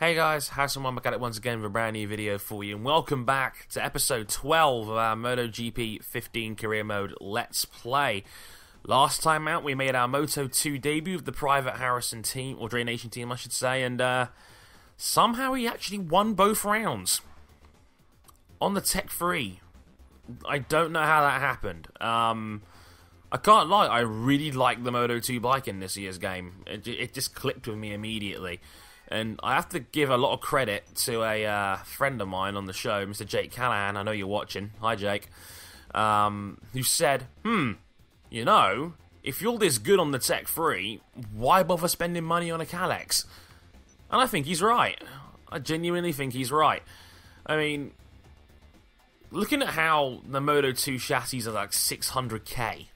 Hey guys, Hasselman back at it once again with a brand new video for you, and welcome back to episode 12 of our MotoGP 15 Career Mode Let's Play. Last time out, we made our Moto2 debut with the Private Harrison team, or Dre Nation team I should say, and somehow he actually won both rounds on the Tech 3. I don't know how that happened. I can't lie, I really like the Moto2 bike in this year's game. It just clicked with me immediately. And I have to give a lot of credit to a friend of mine on the show, Mr. Jake Callahan. I know you're watching. Hi, Jake. Who said, you know, if you're this good on the Tech 3, why bother spending money on a Calex? And I think he's right. I genuinely think he's right. I mean, looking at how the Moto2 chassis are like 600k,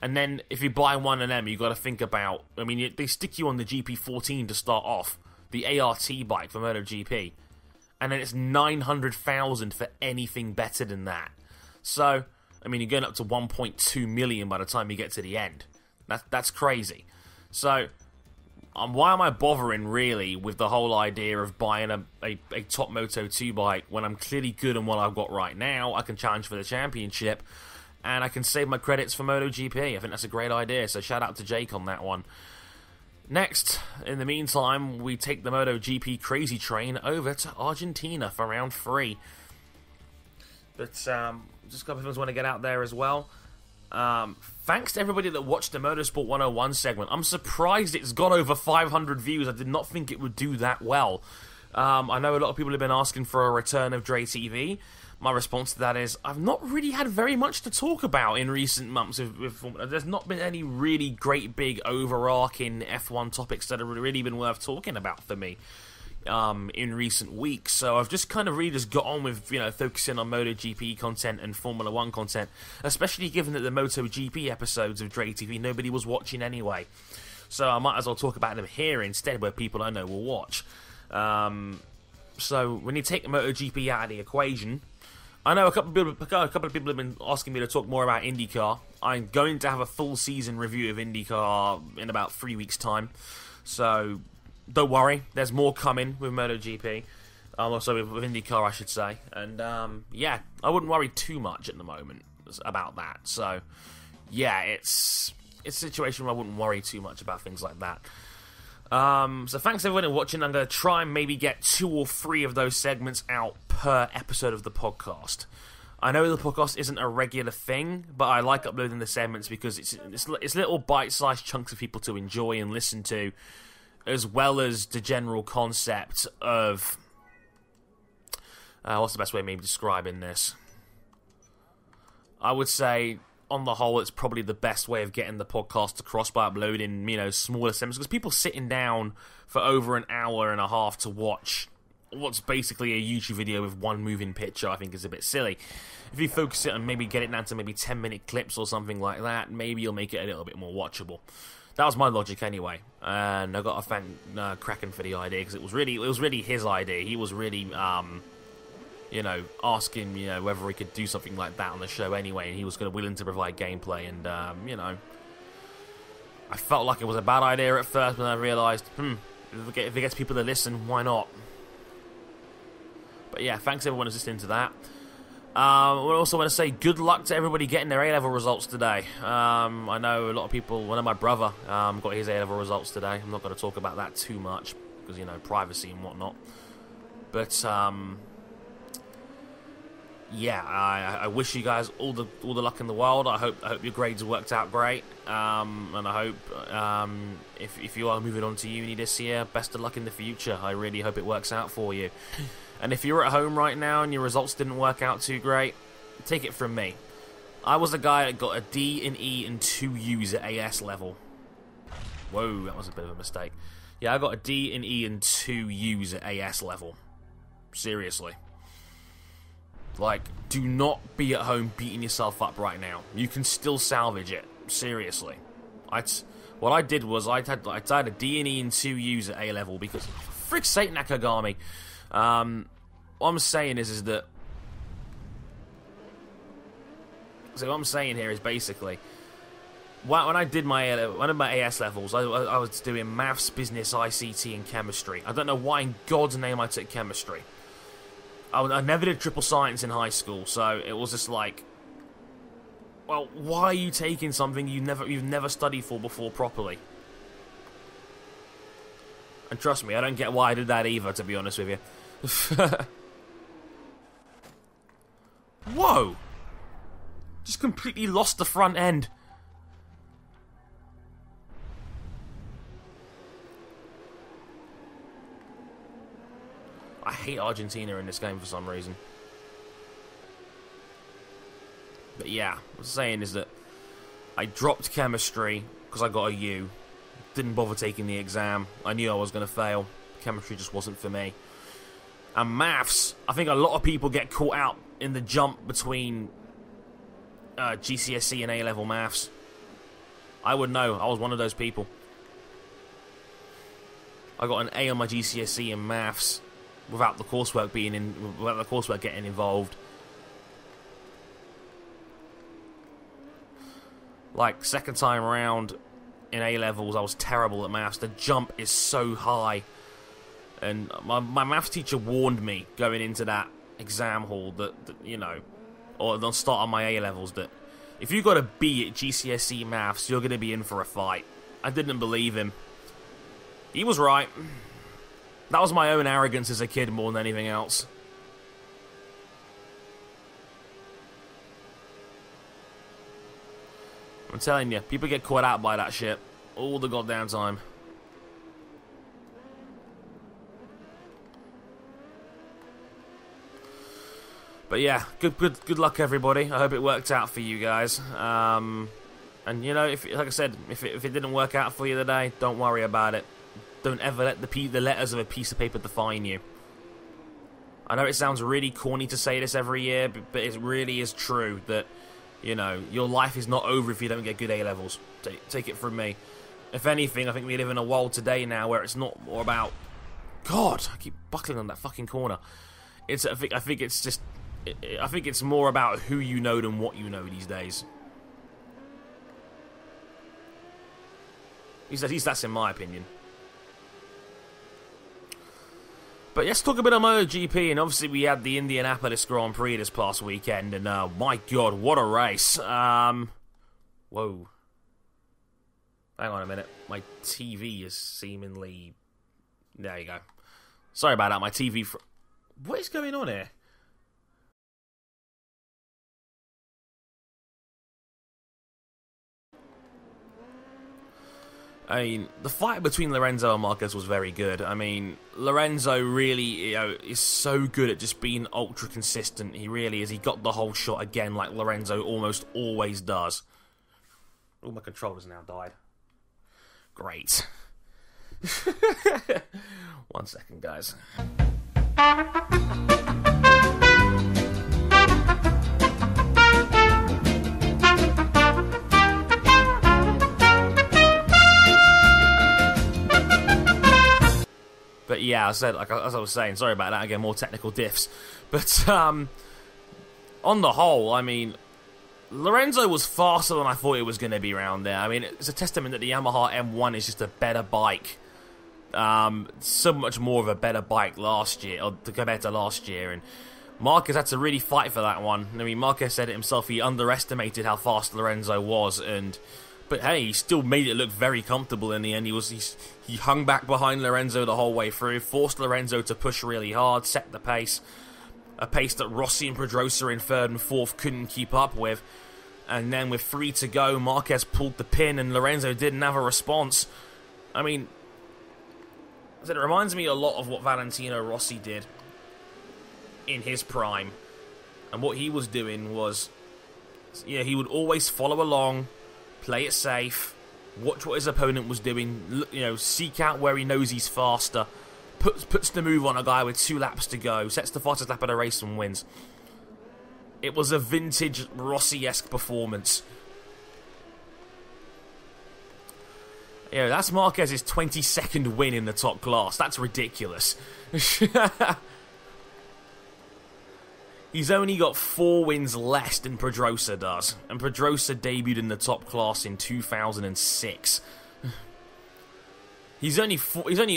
and then if you buy one of them, you've got to think about, I mean, they stick you on the GP14 to start off, the ART bike for MotoGP, and then it's 900,000 for anything better than that. So, I mean, you're going up to 1.2 million by the time you get to the end. That's crazy. So, why am I bothering, really, with the whole idea of buying a top Moto2 bike when I'm clearly good on what I've got right now? I can challenge for the championship, and I can save my credits for MotoGP. I think that's a great idea, so shout out to Jake on that one. Next, in the meantime, we take the MotoGP crazy train over to Argentina for round 3. But, just a couple of things I want to get out there as well. Thanks to everybody that watched the Motorsport 101 segment. I'm surprised it's got over 500 views. I did not think it would do that well. I know a lot of people have been asking for a return of Dre TV. My response to that is, I've not really had very much to talk about in recent months. There's not been any really great, big, overarching F1 topics that have really been worth talking about for me in recent weeks. So I've just kind of really just got on with, you know, focusing on MotoGP content and Formula 1 content, especially given that the MotoGP episodes of Dre TV nobody was watching anyway. So I might as well talk about them here instead, where people I know will watch. So when you take the MotoGP out of the equation, I know a couple of people have been asking me to talk more about IndyCar. I'm going to have a full season review of IndyCar in about 3 weeks' time. So don't worry, there's more coming with MotoGP. Also with IndyCar, I should say. And yeah, I wouldn't worry too much at the moment about that. So yeah, it's a situation where I wouldn't worry too much about things like that. So thanks everyone for watching. I'm going to try and maybe get 2 or 3 of those segments out per episode of the podcast. I know the podcast isn't a regular thing, but I like uploading the segments because it's little bite-sized chunks of people to enjoy and listen to, as well as the general concept of what's the best way of maybe describing this? I would say, on the whole, it's probably the best way of getting the podcast across by uploading, you know, smaller segments, because people sitting down for over an hour and a half to watch what's basically a YouTube video with one moving picture, I think is a bit silly. If you focus it and maybe get it down to maybe 10-minute clips or something like that, maybe you'll make it a little bit more watchable. That was my logic anyway, and I got to thank Kraken for the idea, because it was really his idea. He was really you know, asking, you know, whether we could do something like that on the show anyway, and he was willing to provide gameplay, and, you know, I felt like it was a bad idea at first, but then I realised, if it gets people to listen, why not? But yeah, thanks everyone who's listening to that. I also want to say good luck to everybody getting their A-level results today. I know a lot of people, one of my brother got his A-level results today. I'm not going to talk about that too much, because, you know, privacy and whatnot. But, yeah, I wish you guys all the luck in the world. I hope your grades worked out great, and I hope if you are moving on to uni this year, best of luck in the future. I really hope it works out for you. And if you're at home right now and your results didn't work out too great, take it from me. I was a guy that got a D, an E, and 2 U's at AS level. Whoa, that was a bit of a mistake. Yeah, I got a D, an E, and 2 U's at AS level. Seriously. Like, do not be at home beating yourself up right now. You can still salvage it. Seriously. What I did was I had a D and E and 2 U's at A level because, frick sake, Nakagami. What I'm saying is that. So what I'm saying here is basically, when I did my one of my AS levels, I was doing maths, business, ICT, and chemistry. I don't know why in God's name I took chemistry. I never did triple science in high school, so it was just like, well, why are you taking something you've never studied for before properly? And trust me, I don't get why I did that either, to be honest with you. Whoa! Just completely lost the front end. I hate Argentina in this game for some reason. But yeah, what I'm saying is that I dropped chemistry because I got a U. Didn't bother taking the exam. I knew I was going to fail. Chemistry just wasn't for me. And maths, I think a lot of people get caught out in the jump between GCSE and A-level maths. I would know. I was one of those people. I got an A on my GCSE in maths without the coursework getting involved. Like, second time around in A-levels, I was terrible at maths. The jump is so high. And my maths teacher warned me going into that exam hall that you know, or the start of my A-levels, that if you got a B at GCSE maths, you're going to be in for a fight. I didn't believe him. He was right. That was my own arrogance as a kid more than anything else. I'm telling you, people get caught out by that shit all the goddamn time. But yeah, good luck everybody. I hope it worked out for you guys. And you know, like I said, if it didn't work out for you today, don't worry about it. Don't ever let the letters of a piece of paper define you. I know it sounds really corny to say this every year, but it really is true that, you know, your life is not over if you don't get good A-levels. Take it from me. If anything, I think we live in a world today now where it's not more about... God, I keep buckling on that fucking corner. I think it's more about who you know than what you know these days. At least that's in my opinion. But let's talk a bit of MotoGP, and obviously we had the Indianapolis Grand Prix this past weekend, and my God, what a race. Whoa. Hang on a minute. My TV is seemingly... There you go. Sorry about that, my TV... What is going on here? I mean, the fight between Lorenzo and Marquez was very good. I mean, Lorenzo really, you know, is so good at just being ultra consistent. He really is. He got the whole shot again like Lorenzo almost always does. Oh, my controller's now died. Great. 1 second, guys. But yeah, as I was saying, sorry about that, again, more technical diffs. But, on the whole, I mean, Lorenzo was faster than I thought it was going to be around there. I mean, it's a testament that the Yamaha M1 is just a better bike. So much more of a better bike last year, or compared to last year, and Marquez had to really fight for that one. I mean, Marquez said it himself, he underestimated how fast Lorenzo was, but hey, he still made it look very comfortable in the end. He hung back behind Lorenzo the whole way through, forced Lorenzo to push really hard, set the pace. A pace that Rossi and Pedrosa in third and fourth couldn't keep up with. And then with 3 to go, Marquez pulled the pin and Lorenzo didn't have a response. I mean, it reminds me a lot of what Valentino Rossi did in his prime. And what he was doing was, yeah, he would always follow along, play it safe, watch what his opponent was doing, you know, seek out where he knows he's faster, puts the move on a guy with 2 laps to go, sets the fastest lap of the race and wins. It was a vintage Rossi-esque performance. You know, that's Marquez's 22nd win in the top class. That's ridiculous. He's only got 4 wins less than Pedrosa does, and Pedrosa debuted in the top class in 2006. I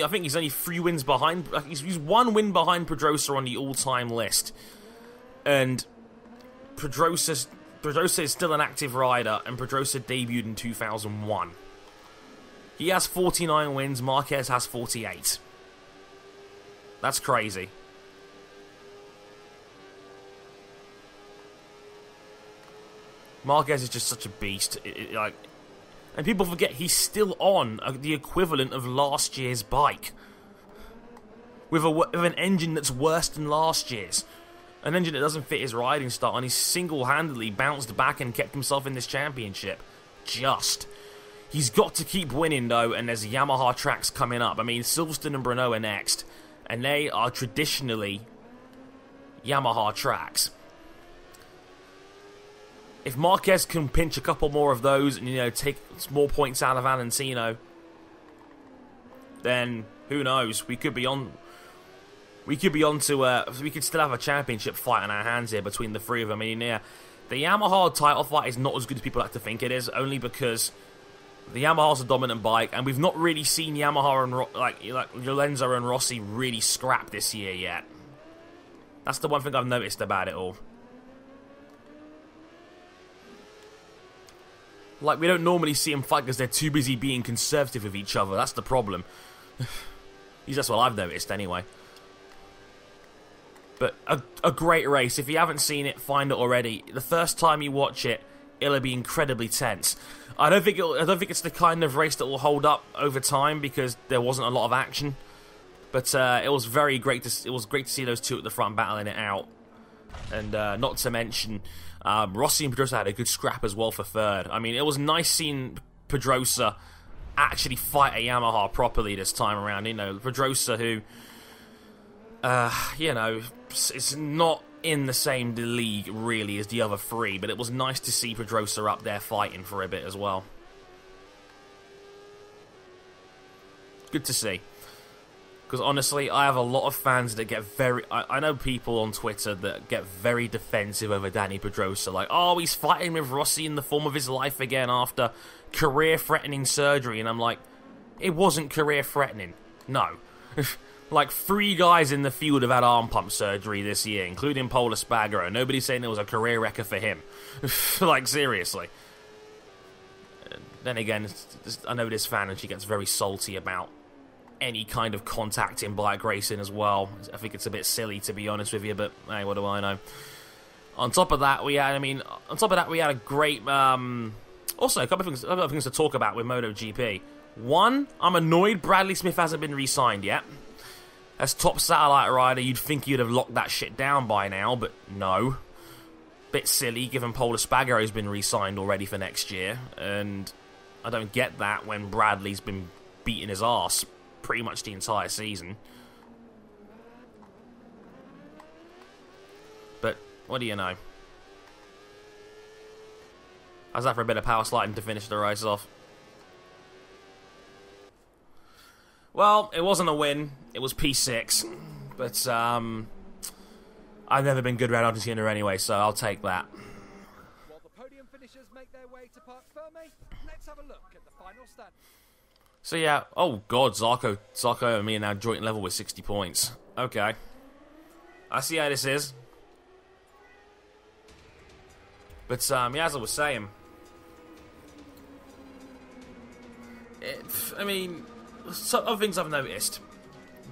think he's only 3 wins behind. He's 1 win behind Pedrosa on the all-time list, and Pedrosa is still an active rider, and Pedrosa debuted in 2001. He has 49 wins. Marquez has 48. That's crazy. Marquez is just such a beast. And people forget he's still on the equivalent of last year's bike, with an engine that's worse than last year's, an engine that doesn't fit his riding style, and he's single-handedly bounced back and kept himself in this championship. He's got to keep winning though, and there's Yamaha tracks coming up. I mean, Silverstone and Brno are next, and they are traditionally Yamaha tracks. If Marquez can pinch a couple more of those and, take more points out of Valentino, then who knows? We could still have a championship fight on our hands here between the 3 of them. I mean, yeah, the Yamaha title fight is not as good as people like to think it is, only because the Yamaha's a dominant bike, and we've not really seen Yamaha and like Lorenzo and Rossi really scrap this year yet. That's the one thing I've noticed about it all. Like, we don't normally see them fight because they're too busy being conservative with each other. That's the problem. At least that's what I've noticed, anyway. But a great race. If you haven't seen it, find it already. The first time you watch it, it'll be incredibly tense. I don't think it's the kind of race that will hold up over time because there wasn't a lot of action. But it was great to see those 2 at the front battling it out. And not to mention, Rossi and Pedrosa had a good scrap as well for 3rd. I mean, it was nice seeing Pedrosa actually fight a Yamaha properly this time around. Pedrosa who, is not in the same league really as the other 3, but it was nice to see Pedrosa up there fighting for a bit as well. Good to see. Because honestly, I have a lot of fans that get I know people on Twitter that get very defensive over Danny Pedrosa. Like, oh, he's fighting with Rossi in the form of his life again after career-threatening surgery. And I'm like, it wasn't career-threatening. No. Like, 3 guys in the field have had arm pump surgery this year, including Pol Espargaro. Nobody's saying it was a career wrecker for him. Like, seriously. Then again, I know this fan and she gets very salty about any kind of contact in bike racing as well. I think it's a bit silly, to be honest with you, but hey, what do I know? On top of that, we had a great, also a couple of things to talk about with MotoGP. One, I'm annoyed Bradley Smith hasn't been re-signed yet. As top satellite rider, you'd think you'd have locked that shit down by now, but no. Bit silly, given Pol Espargaro's been re-signed already for next year, and I don't get that when Bradley's been beating his arse pretty much the entire season. But what do you know? How's that for a bit of power sliding to finish the race off? Well, it wasn't a win. It was P6. But I've never been good around Argentina anyway, so I'll take that. While the podium finishers make their way to Parc Ferme, let's have a look at the final stand. So yeah, oh god, Zarco and me are now joint level with 60 points. Okay. I see how this is. But, yeah, as I was saying, I mean, some other things I've noticed.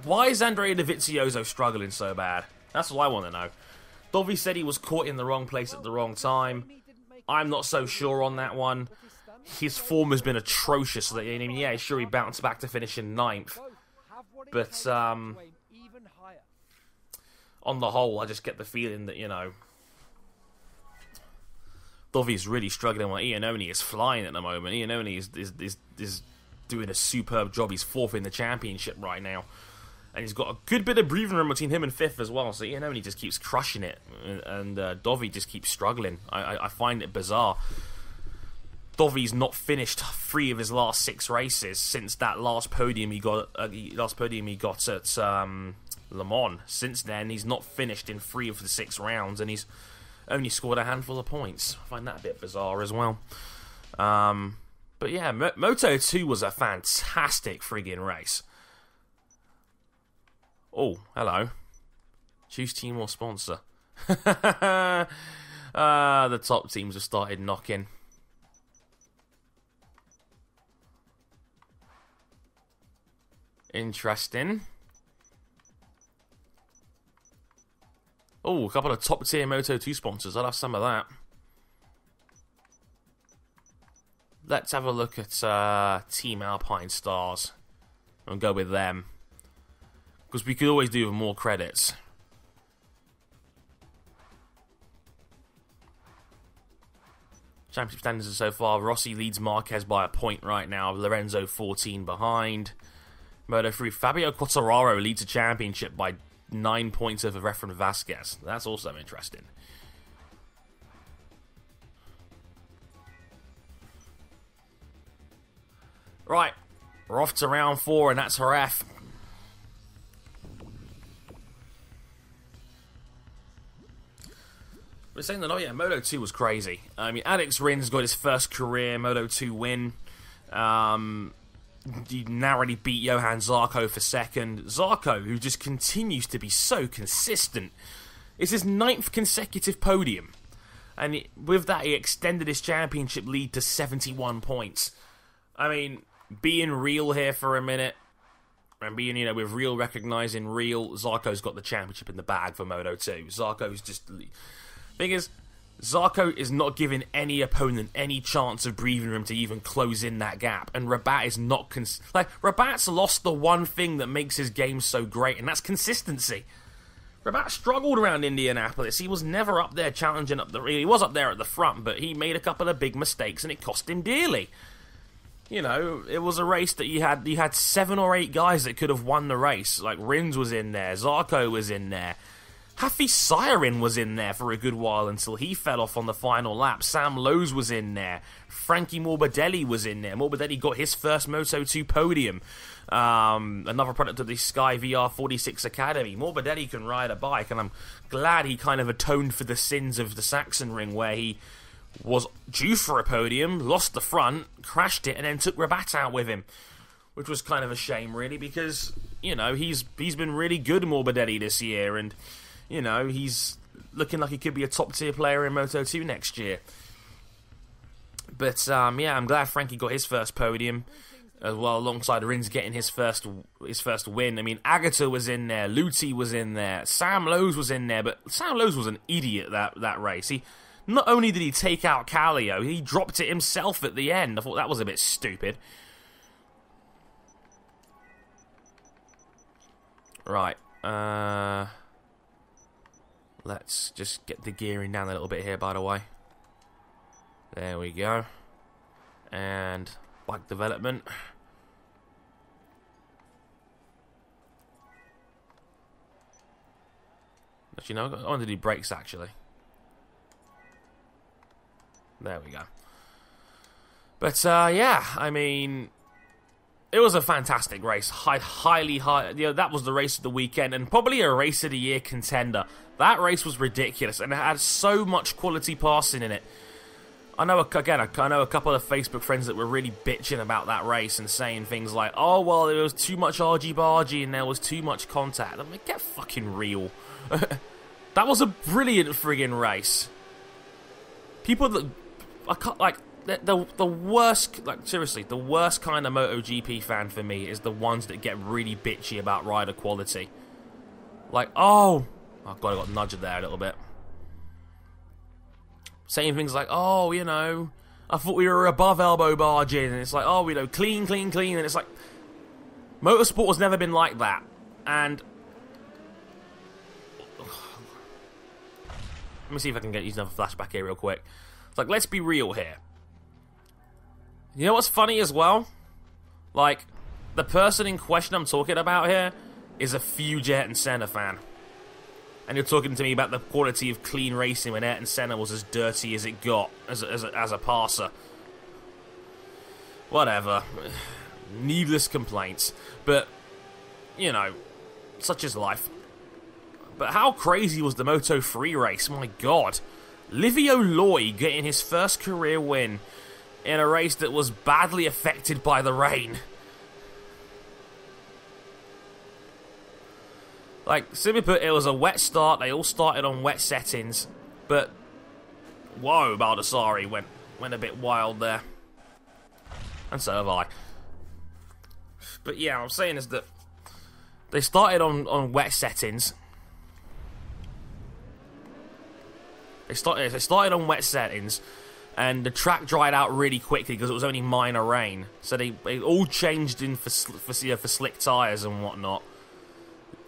Why is Andrea Dovizioso struggling so bad? That's what I want to know. Dovi said he was caught in the wrong place at the wrong time. I'm not so sure on that one. His form has been atrocious. I mean, yeah, sure, he bounced back to finish in 9th. But, on the whole, I just get the feeling that, Dovi's really struggling. While Iannone is flying at the moment. Iannone is doing a superb job. He's 4th in the championship right now. And he's got a good bit of breathing room between him and 5th as well. So Iannone just keeps crushing it. And Dovi just keeps struggling. I find it bizarre. Dovi's not finished 3 of his last 6 races since that last podium he got at Le Mans. Since then, he's not finished in 3 of the 6 rounds, and he's only scored a handful of points. I find that a bit bizarre as well. But yeah, Moto2 was a fantastic friggin' race. Oh, hello. Choose team or sponsor. The top teams have started knocking. Interesting. Oh, a couple of top tier Moto2 sponsors. I'll have some of that. Let's have a look at Team Alpine Stars and go with them, because we could always do with more credits. Championship standings so far: Rossi leads Marquez by a point right now. Lorenzo 14 behind. Moto3, Fabio Quartararo leads the championship by 9 points over Efren Vasquez. That's also interesting. Right, we're off to round 4, and that's Jerez. We're saying that, oh yeah, Moto2 was crazy. I mean, Alex Rins got his first career Moto2 win. He narrowly beat Johan Zarco for second. Zarco, who just continues to be so consistent, is his 9th consecutive podium. And with that, he extended his championship lead to 71 points. I mean, being real here for a minute, and being, you know, with real recognizing real, Zarco's got the championship in the bag for Moto2. Zarco's just... Thing is, Zarco is not giving any opponent any chance of breathing room to even close in that gap, and Rabat is not... Rabat's lost the one thing that makes his game so great, and that's consistency. Rabat struggled around Indianapolis. He was never up there challenging up the... He was up there at the front, but he made a couple of big mistakes, and it cost him dearly. You know, it was a race that you had 7 or 8 guys that could have won the race. Like, Rins was in there, Zarco was in there. Hafi Siren was in there for a good while until he fell off on the final lap. Sam Lowes was in there. Frankie Morbidelli was in there. Morbidelli got his first Moto2 podium. Another product of the Sky VR46 Academy. Morbidelli can ride a bike, and I'm glad he kind of atoned for the sins of the Sachsenring, where he was due for a podium, lost the front, crashed it, and then took Rabat out with him. Which was kind of a shame, really, because, you know, he's been really good, Morbidelli, this year, and... You know, he's looking like he could be a top-tier player in Moto2 next year. But, yeah, I'm glad Frankie got his first podium as well, alongside Rins getting his first win. I mean, Agata was in there, Luti was in there, Sam Lowes was in there, but Sam Lowes was an idiot that race. He not only did he take out Kallio, he dropped it himself at the end. I thought that was a bit stupid. Right, let's just get the gearing down a little bit here, by the way. There we go. And bike development. Actually, no, I want to do brakes, actually. There we go. But, yeah, I mean... It was a fantastic race. Highly, you know, that was the race of the weekend, and probably a race of the year contender. That race was ridiculous, and it had so much quality passing in it. I know a couple of Facebook friends that were really bitching about that race and saying things like, "Oh well, there was too much argy-bargy and there was too much contact." I'm like, get fucking real. That was a brilliant friggin' race. People that I can't like. The worst, like seriously, the worst kind of MotoGP fan for me is the ones that get really bitchy about rider quality. Like, oh god, I got nudged there a little bit. Saying things like, oh, you know, I thought we were above elbow barging, and it's like, oh, you know, clean, and it's like, motorsport has never been like that, and let me see if I can use another flashback here real quick. It's like, let's be real here. You know what's funny as well? Like, the person in question I'm talking about here is a huge Ayrton Senna fan. And you're talking to me about the quality of clean racing when Ayrton Senna was as dirty as it got as a passer. Whatever. Needless complaints. But, you know, such is life. But how crazy was the Moto3 race? My God. Livio Loy getting his first career win in a race that was badly affected by the rain. Like, simply put, it was a wet start. They all started on wet settings. But, whoa, Baldassari went a bit wild there. And so have I. But yeah, what I'm saying is that they started on wet settings. They started on wet settings, and the track dried out really quickly because it was only minor rain. So they all changed in for slick tyres and whatnot.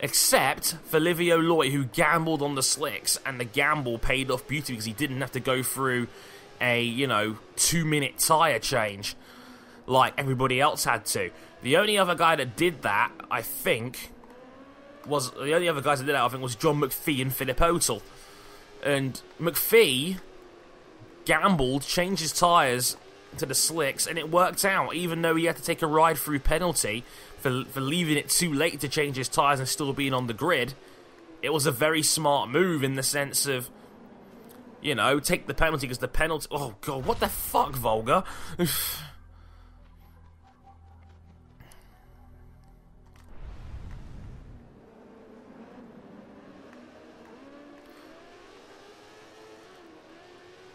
Except for Livio Loy, who gambled on the slicks, and the gamble paid off beautifully because he didn't have to go through a, 2-minute tyre change like everybody else had to. The only other guy that did that, I think, was John McPhee and Philip O'Toole. And McPhee gambled, changed his tyres to the slicks, and it worked out, even though he had to take a ride-through penalty for leaving it too late to change his tyres and still being on the grid. It was a very smart move in the sense of, take the penalty, because the penalty... Oh, God, what the fuck, Volga?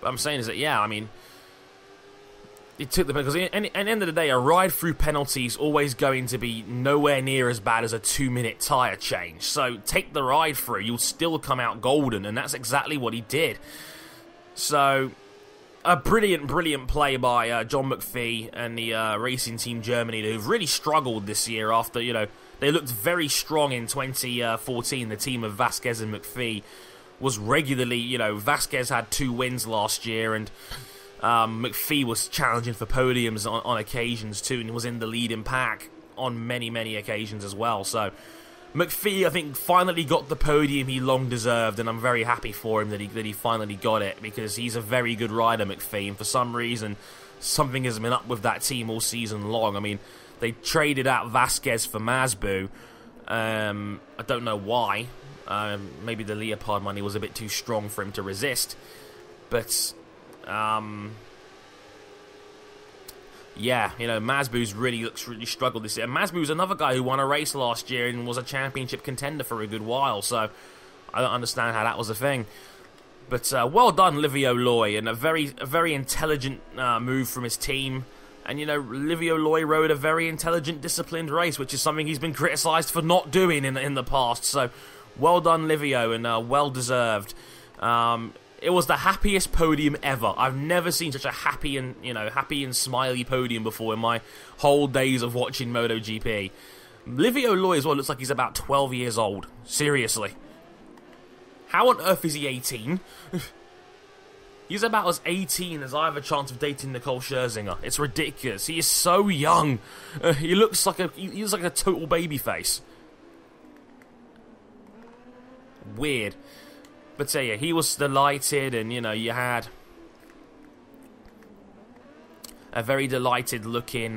What I'm saying is that, yeah, I mean, it took the because at the end of the day, a ride through penalty is always going to be nowhere near as bad as a 2-minute tyre change. So take the ride through, you'll still come out golden, and that's exactly what he did. So a brilliant play by John McPhee and the Racing Team Germany, who've really struggled this year after they looked very strong in 2014. The team of Vasquez and McPhee was regularly, Vasquez had 2 wins last year, and McPhee was challenging for podiums on occasions too, and was in the leading pack on many occasions as well. So McPhee, I think, finally got the podium he long deserved, and I'm very happy for him that he finally got it, because he's a very good rider, McPhee, and for some reason something has been up with that team all season long. I mean, they traded out Vasquez for Masbu. I don't know why. Maybe the Leopard money was a bit too strong for him to resist. But, yeah, Masbu's really struggled this year. And Masbu's another guy who won a race last year and was a championship contender for a good while. So, I don't understand how that was a thing. But, well done, Livio Loy, and a very intelligent move from his team. And, Livio Loy rode a very intelligent, disciplined race, which is something he's been criticised for not doing in the past. So, well done, Livio, and well deserved. It was the happiest podium ever. I've never seen such a happy and smiley podium before in my whole days of watching MotoGP. Livio Loy as well looks like he's about 12 years old. Seriously. How on earth is he 18? He's about as 18 as I have a chance of dating Nicole Scherzinger. It's ridiculous. He is so young. He looks like a total babyface. Weird. But yeah, he was delighted, and you had a very delighted looking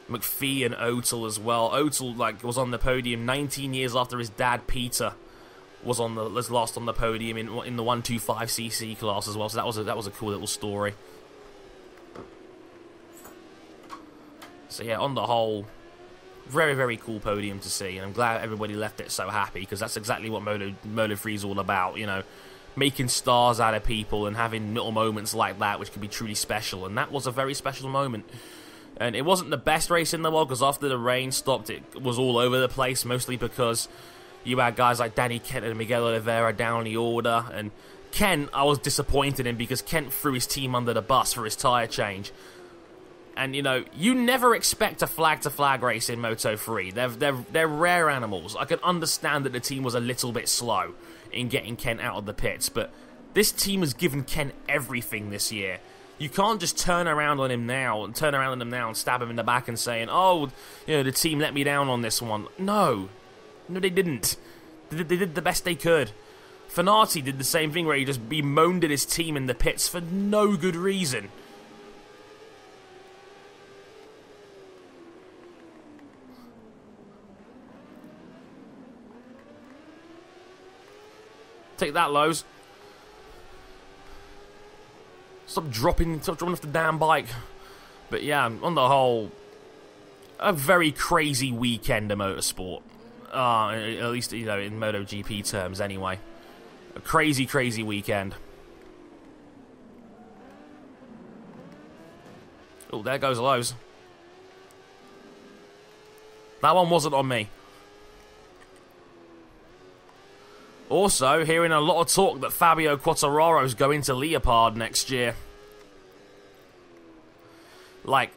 McPhee and O'Toole as well. O'Toole was on the podium 19 years after his dad Peter was last on the podium in the 125cc class as well. So that was a cool little story. So yeah, on the whole, very cool podium to see, and I'm glad everybody left it so happy, because that's exactly what Moto3 is all about, making stars out of people and having little moments like that which can be truly special, and that was a very special moment. And it wasn't the best race in the world, because after the rain stopped, it was all over the place, mostly because you had guys like Danny Kent and Miguel Oliveira down the order, and Kent I was disappointed in, because Kent threw his team under the bus for his tyre change. And, you never expect a flag-to-flag race in Moto3. They're rare animals. I can understand that the team was a little bit slow in getting Kent out of the pits, but this team has given Kent everything this year. You can't just turn around on him now and stab him in the back and saying, oh, the team let me down on this one. No, they didn't. They did the best they could. Fanati did the same thing, where he just bemoaned at his team in the pits for no good reason. Take that, Lowe's. Stop dropping off the damn bike. But yeah, on the whole, a very crazy weekend of motorsport. At least, you know, in MotoGP terms anyway. A crazy, crazy weekend. Oh, there goes Lowe's. That one wasn't on me. Also, hearing a lot of talk that Fabio Quartararo's going to Leopard next year. Like,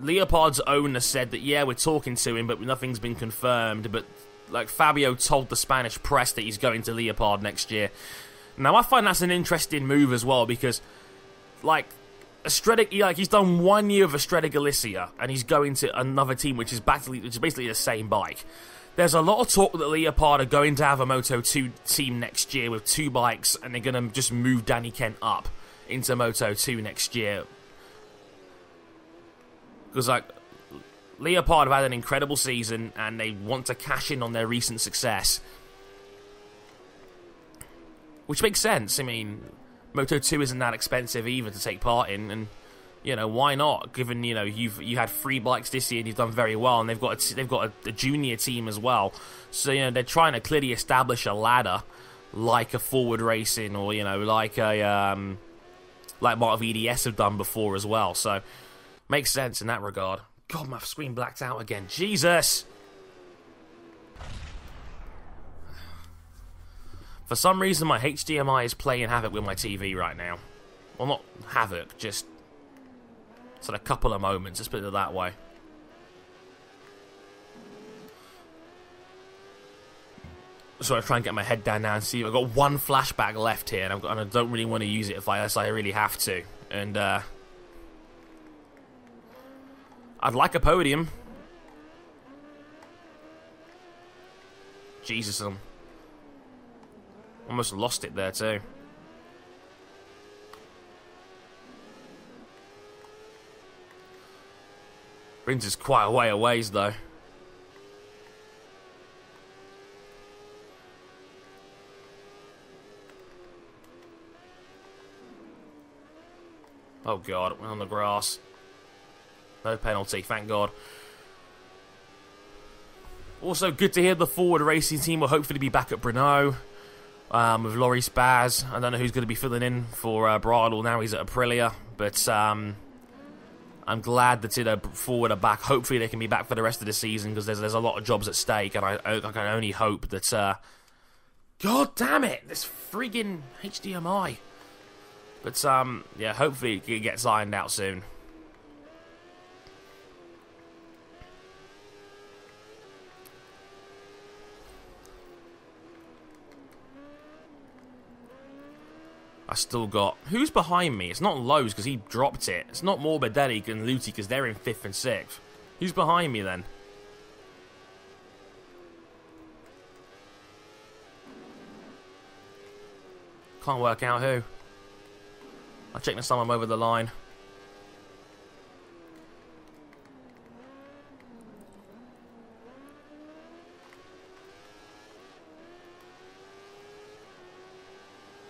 Leopard's owner said that, yeah, we're talking to him, but nothing's been confirmed. But, like, Fabio told the Spanish press that he's going to Leopard next year. Now, I find that's an interesting move as well, because, like, he's done 1 year of Estrella Galicia, and he's going to another team, which is basically the same bike. There's a lot of talk that Leopard are going to have a Moto2 team next year with 2 bikes, and they're going to just move Danny Kent up into Moto2 next year. Because, like, Leopard have had an incredible season, and they want to cash in on their recent success. Which makes sense. I mean, Moto2 isn't that expensive either to take part in, and, you know, why not? Given, you know, you had 3 bikes this year and you've done very well, and they've got a junior team as well. So, you know, they're trying to clearly establish a ladder, like a Forward Racing, or, you know, like Mark VDS have done before as well. So, makes sense in that regard. God, my screen blacked out again. Jesus! For some reason, my HDMI is playing havoc with my TV right now. Well, not havoc, just sort of a couple of moments, let's put it that way. So I try and get my head down now and see. I've got 1 flashback left here, and I don't really want to use it unless I really have to. And I'd like a podium. Jesus, I almost lost it there too. Rins is quite a way away though. Oh god, went on the grass. No penalty, thank god. Also, good to hear the Forward Racing team will hopefully be back at Brno. With Laurie Spaz. I don't know who's going to be filling in for Bradle now. He's at Aprilia. But I'm glad that Forward are back. Hopefully they can be back for the rest of the season, because there's a lot of jobs at stake. And I can only hope that... God damn it! This friggin' HDMI. But, yeah, hopefully it gets ironed out soon. I still got... Who's behind me? It's not Lowe's, because he dropped it. It's not Morbidelli and Luti, because they're in 5th and 6th. Who's behind me, then? Can't work out who. I'll check next time I'm over the line.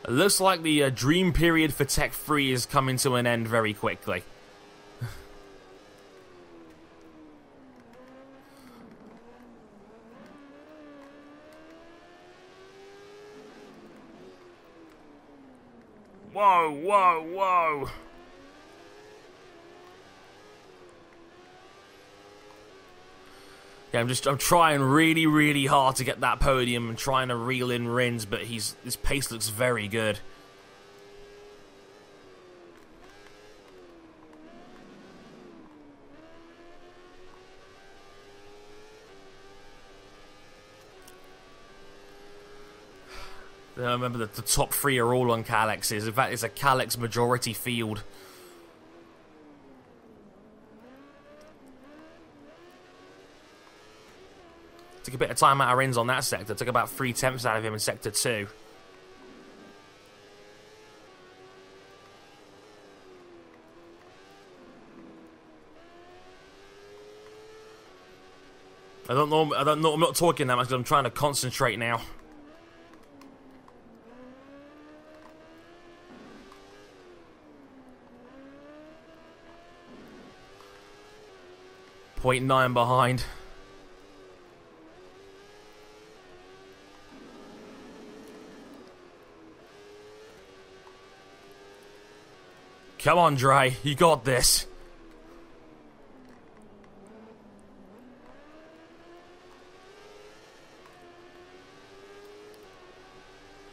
It looks like the dream period for Tech 3 is coming to an end very quickly. Whoa, whoa, whoa. Yeah, I'm trying really, really hard to get that podium and trying to reel in Rins, but his pace looks very good. I remember that the top 3 are all on Calexes. In fact, it's a Calex majority field. Took a bit of time out of Rins on that sector. Took about 3/10 out of him in sector 2. I don't know. I'm not talking that much because I'm trying to concentrate now. 0.9 behind. Come on, Dre. You got this.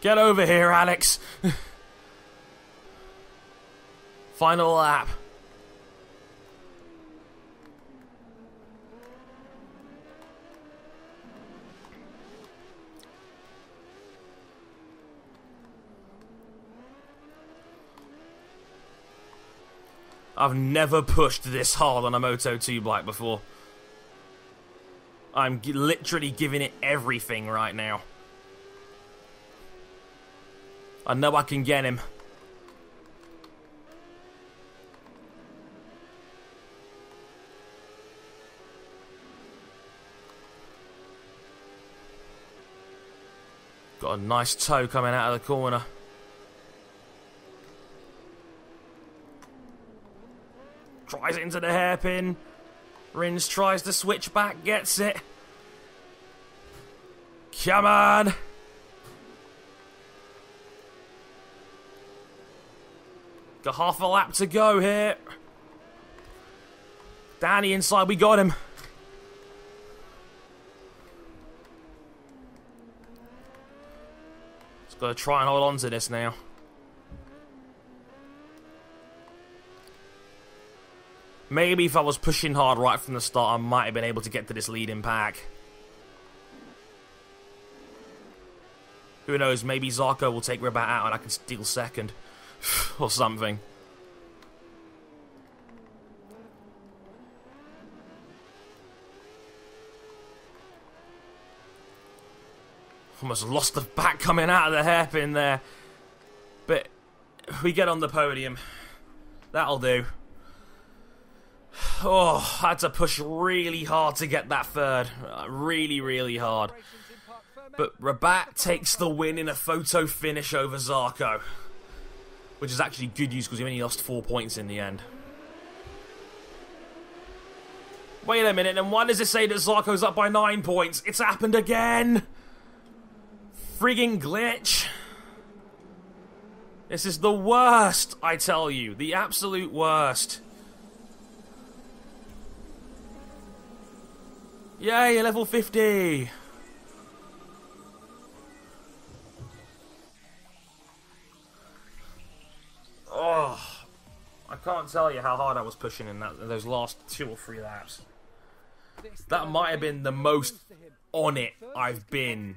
Get over here, Alex. Final lap. I've never pushed this hard on a Moto2 bike before. I'm literally giving it everything right now. I know I can get him. Got a nice toe coming out of the corner. Tries it into the hairpin. Rins tries to switch back, gets it. Come on! Got half a lap to go here. Down the inside, we got him. Just got to try and hold on to this now. Maybe if I was pushing hard right from the start, I might have been able to get to this leading pack. Who knows, maybe Zarco will take Rabat out and I can steal second. Or something. Almost lost the back coming out of the hairpin there. But we get on the podium. That'll do. Oh, I had to push really hard to get that third. Really, really hard. But Rabat takes the win in a photo finish over Zarco. Which is actually good news because he only lost 4 points in the end. Wait a minute, and why does it say that Zarco's up by 9 points? It's happened again! Frigging glitch. This is the worst, I tell you. The absolute worst. Yay, level 50! Oh, I can't tell you how hard I was pushing in those last 2 or 3 laps. That might have been the most on it I've been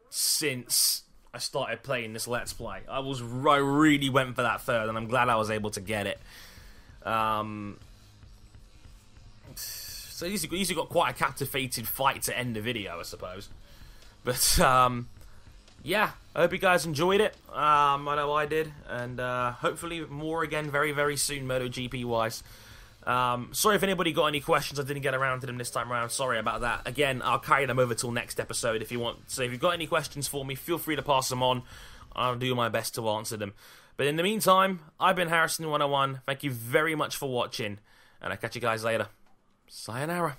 since I started playing this Let's Play. I really went for that third, and I'm glad I was able to get it. So at least you got quite a captivated fight to end the video, I suppose. But yeah, I hope you guys enjoyed it. I know I did, and hopefully more again very, very soon, MotoGP-wise. Sorry if anybody got any questions. I didn't get around to them this time around. Sorry about that. Again, I'll carry them over till next episode if you want. So if you've got any questions for me, feel free to pass them on. I'll do my best to answer them. But in the meantime, I've been Harrison101. Thank you very much for watching, and I'll catch you guys later. Sayonara.